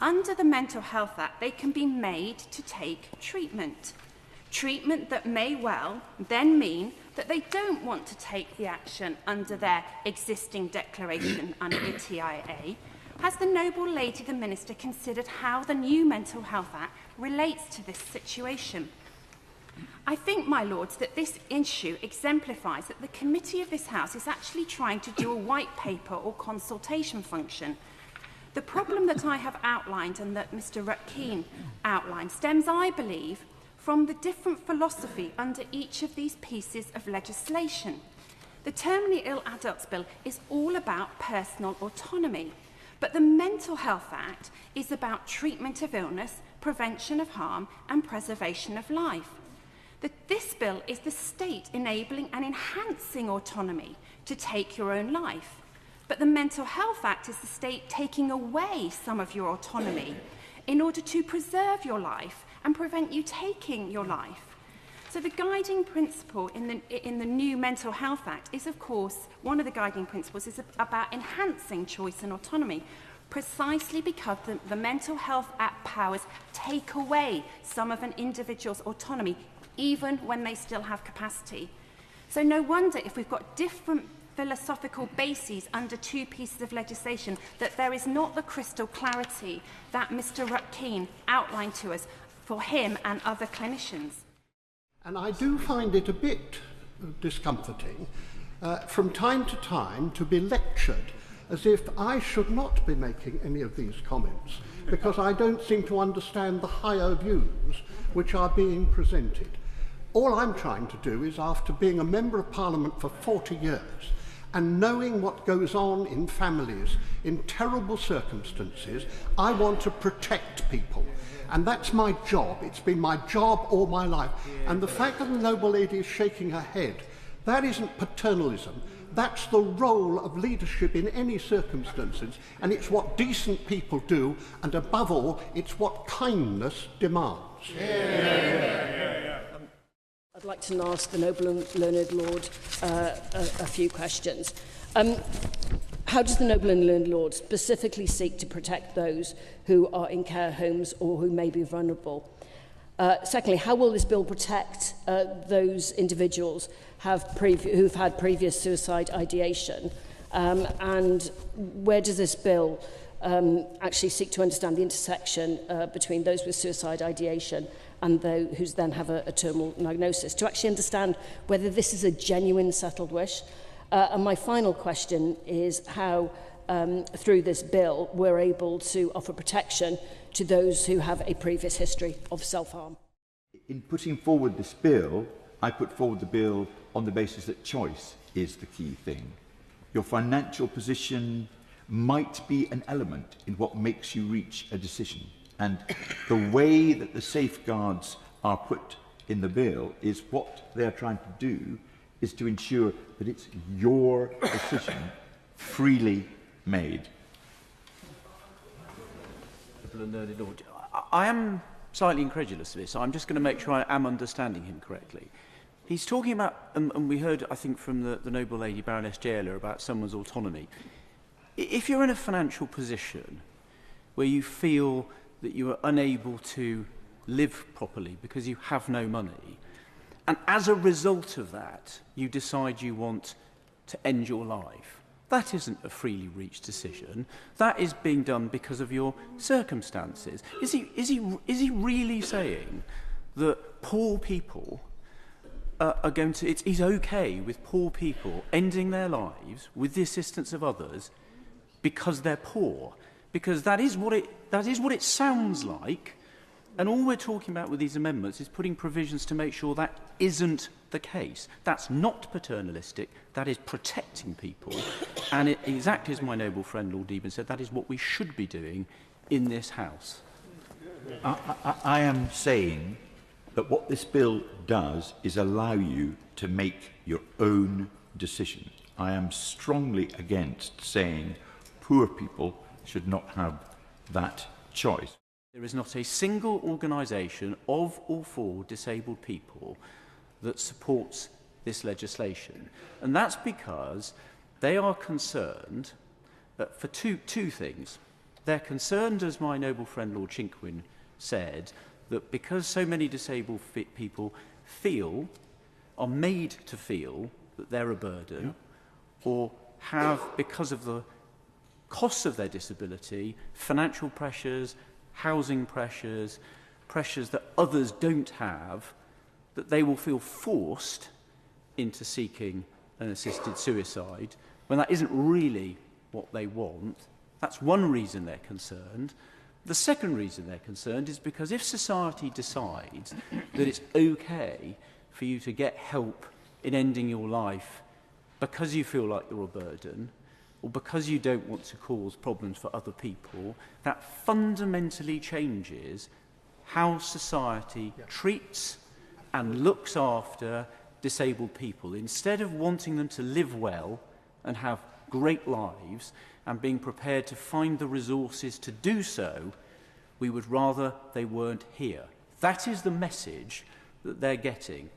under the Mental Health Act, they can be made to take treatment. Treatment that may well then mean that they don't want to take the action under their existing declaration under the TIA. Has the noble lady, the Minister, considered how the new Mental Health Act relates to this situation? I think, my Lords, that this issue exemplifies that the committee of this House is actually trying to do a white paper or consultation function. The problem that I have outlined and that Mr Rutkin outlined stems, I believe, from the different philosophy under each of these pieces of legislation. The Terminally Ill Adults Bill is all about personal autonomy, but the Mental Health Act is about treatment of illness, prevention of harm and preservation of life. This bill is the state enabling and enhancing autonomy to take your own life. But the Mental Health Act is the state taking away some of your autonomy in order to preserve your life and prevent you taking your life. So the guiding principle in the new Mental Health Act is, of course, one of the guiding principles is about enhancing choice and autonomy, precisely because the Mental Health Act powers take away some of an individual's autonomy, even when they still have capacity. So no wonder if we've got different philosophical bases under two pieces of legislation that there is not the crystal clarity that Mr Rutkin outlined to us for him and other clinicians. And I do find it a bit discomforting from time to be lectured as if I should not be making any of these comments because I don't seem to understand the higher views which are being presented. All I'm trying to do is, after being a Member of Parliament for 40 years and knowing what goes on in families in terrible circumstances, I want to protect people. And that's my job. It's been my job all my life. And the fact that the noble lady is shaking her head, that isn't paternalism. That's the role of leadership in any circumstances. And it's what decent people do. And above all, it's what kindness demands. I'd like to ask the noble and learned Lord a few questions. How does the noble and learned Lord specifically seek to protect those who are in care homes or who may be vulnerable? Secondly, how will this bill protect those individuals who've had previous suicide ideation? And where does this bill actually seek to understand the intersection between those with suicide ideation and those who then have a terminal diagnosis, to actually understand whether this is a genuine settled wish? And my final question is how, through this bill, we're able to offer protection to those who have a previous history of self-harm. In putting forward this bill, I put forward the bill on the basis that choice is the key thing. Your financial position might be an element in what makes you reach a decision. And the way that the safeguards are put in the bill is what they are trying to do is to ensure that it's your decision freely made. I am slightly incredulous of this. I'm just going to make sure I am understanding him correctly. He's talking about, and we heard, I think, from the noble lady Baroness Jailer about someone's autonomy. If you're in a financial position where you feel that you are unable to live properly because you have no money, and as a result of that, you decide you want to end your life, that isn't a freely reached decision. That is being done because of your circumstances. Is he really saying that poor people are going to... He's okay with poor people ending their lives with the assistance of others because they're poor? Because that is what it sounds like. And all we're talking about with these amendments is putting provisions to make sure that isn't the case. That's not paternalistic, that is protecting people. And exactly as my noble friend Lord Deben said, that is what we should be doing in this House. I am saying that what this bill does is allow you to make your own decision. I am strongly against saying poor people should not have that choice. There is not a single organisation of or for disabled people that supports this legislation. And that's because they are concerned for two things. they're concerned, as my noble friend Lord Chinquin said, that because so many disabled people are made to feel that they're a burden, or have, because of the costs of their disability, financial pressures, housing pressures, pressures that others don't have, that they will feel forced into seeking an assisted suicide, when that isn't really what they want. That's one reason they're concerned. The second reason they're concerned is because if society decides that it's okay for you to get help in ending your life because you feel like you're a burden, or because you don't want to cause problems for other people, that fundamentally changes how society treats and looks after disabled people. Instead of wanting them to live well and have great lives and being prepared to find the resources to do so, we would rather they weren't here. That is the message that they're getting.